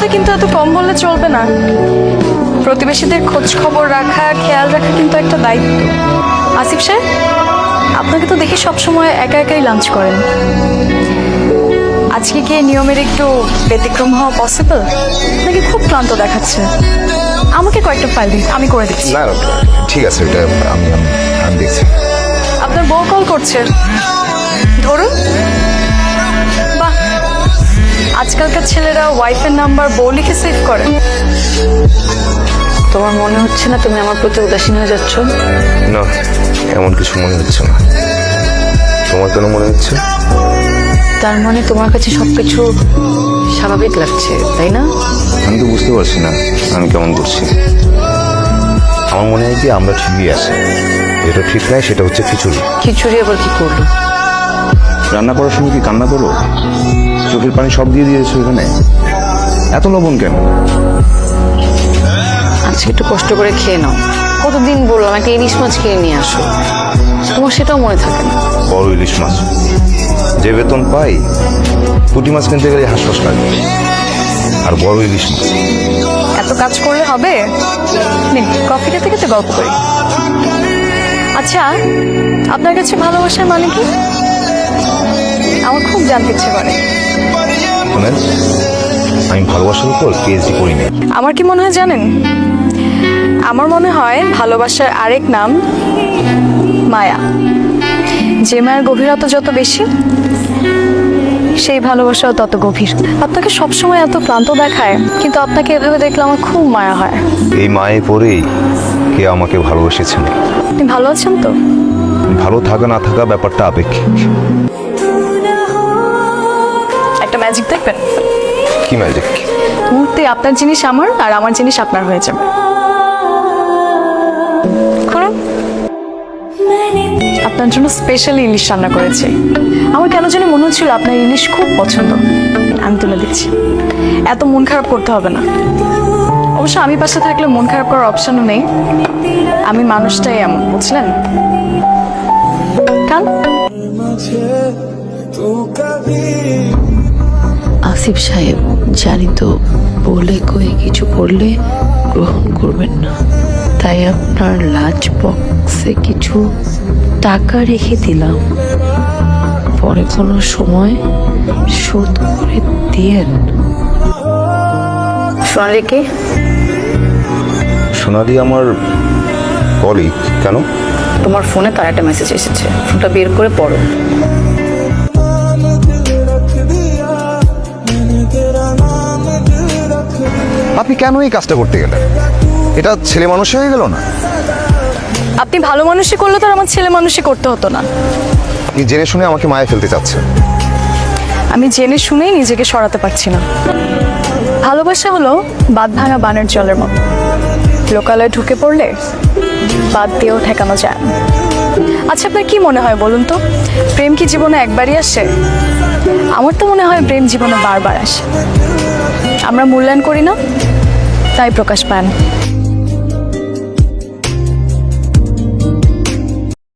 কথা কিন্তু এত কম বললে চলবে না। প্রতিবেশীদের খোঁজ খবর রাখা, খেয়াল রাখা কিন্তু একটা দায়িত্ব। আসিফ সাহেব, আপনাকে তো দেখি সবসময় একা একাই লাঞ্চ করেন। আজকে কি নিয়মের একটু ব্যতিক্রম হওয়া পসিবল, নাকি খুব ক্লান্ত দেখাচ্ছে? আমাকে কয়েকটা ফাইল দিন, আমি করে দিচ্ছি। না ঠিক আছে, এটা আমি আমি আমি দেখছি। আপনার বউ কল করছে, ধরুন। বাহ, আজকালকার ছেলেরা ওয়াইফের নাম্বার বউ লিখে সেভ করে। তোমার মনে হচ্ছে না তুমি আমার প্রতি উদাসীন হয়ে যাচ্ছ? না, এমন কিছু মনে হচ্ছে না। তোমার কেন মনে হচ্ছে? তার মানে তোমার কাছে সবকিছু স্বাভাবিক লাগছে, তাই না? আমি তো বুঝতে পারছি না আমি কেমন করছি। আমার মনে হয় কি আমরা ঠিকই আছি, যেটা ঠিক নাই সেটা হচ্ছে খিচুড়ি। খিচুড়ি আবার কি করলো? রান্না করার সময় কি কান্না করো? চোখের পানি সব দিয়ে দিয়েছো এখানে, এত লবণ কেন? আজকে একটু কষ্ট করে খেয়ে নাও। কতদিন বললাম একটা ইলিশ মাছ কিনে নিয়ে আসো, তোমার সেটাও মনে থাকে না। বড় ইলিশ মাছ যে বেতন পাই, পুঁটি মাছ কিনতে গেলে হাঁসফাঁস লাগে, আর বড় ইলিশ মাছ। এত কাজ করলে হবে? নিন, কফি খেতে খেতে গল্প করি। আচ্ছা, আপনার কাছে ভালোবাসার মানে কি? আমার খুব জানতে ইচ্ছে করে। শোনেন, আমি ভালোবাসার উপর পিএইচডি করিনি। আমার কি মনে হয় জানেন? আমার মনে হয় ভালোবাসার আরেক নাম মায়া। যে মায়ের গভীরতা যত বেশি, সেই ভালোবাসাও তত গভীর। আপনাকে সবসময় এত ক্লান্ত দেখায়, কিন্তু আপনাকে এভাবে দেখলে আমার খুব মায়া হয়। এই মায়ে পড়েই কে আমাকে ভালোবেসেছেন। আপনি ভালো আছেন তো? ভালো থাকা না থাকা ব্যাপারটা আপেক্ষিক। একটা ম্যাজিক দেখবেন? কি ম্যাজিক? মুহূর্তে আপনার জিনিস আমার, আর আমার জিনিস আপনার হয়ে যাবে। করুন। আপনার জন্য স্পেশালি ইলিশ রান্না করেছি। আমার কেন জানি মনে হচ্ছিল আপনার ইলিশ খুব পছন্দ। আমি তুলে দিচ্ছি, এত মন খারাপ করতে হবে না। অবশ্য আমি পাশে থাকলে মন খারাপ করার অপশনও নেই। আমি মানুষটাই এমন, বুঝলেন? কাল আসিফ সাহেব, জানি তো বলে কয়ে কিছু করলে গ্রহণ করবেন না, তাই আপনার লাঞ্চ বক্সে কিছু টাকা রেখে দিলাম, পরে কোনো সময় শোধ করে দিয়েন। সোনালিকে? সোনালি আমার কলিগ। কেন? তোমার ফোনে তার একটা মেসেজ এসেছে, ফোনটা বের করে পড়ো। আপনি কেন এই কাজটা করতে গেলেন? এটা ছেলে মানুষ হয়ে গেল না? আপনি ভালো মানুষই করলে তো আর আমার ছেলে মানুষই করতে হতো না। আপনি জেনে শুনে আমাকে মায়ে ফেলতে চাচ্ছেন। আমি জেনে শুনেই নিজেকে সরাতে পারছি না। ভালোবাসা হলো বাঁধ ভাঙা বানের জলের মতো, লোকালয়ে ঢুকে পড়লে বাদ দিয়েও ঠেকানো যায় না। আচ্ছা, আপনার কি মনে হয় বলুন তো, প্রেম কি জীবনে একবারই আসে? আমার তো মনে হয় প্রেম জীবনে বারবার আসে। আমরা মূল্যায়ন করি না, তাই প্রকাশ পায় না।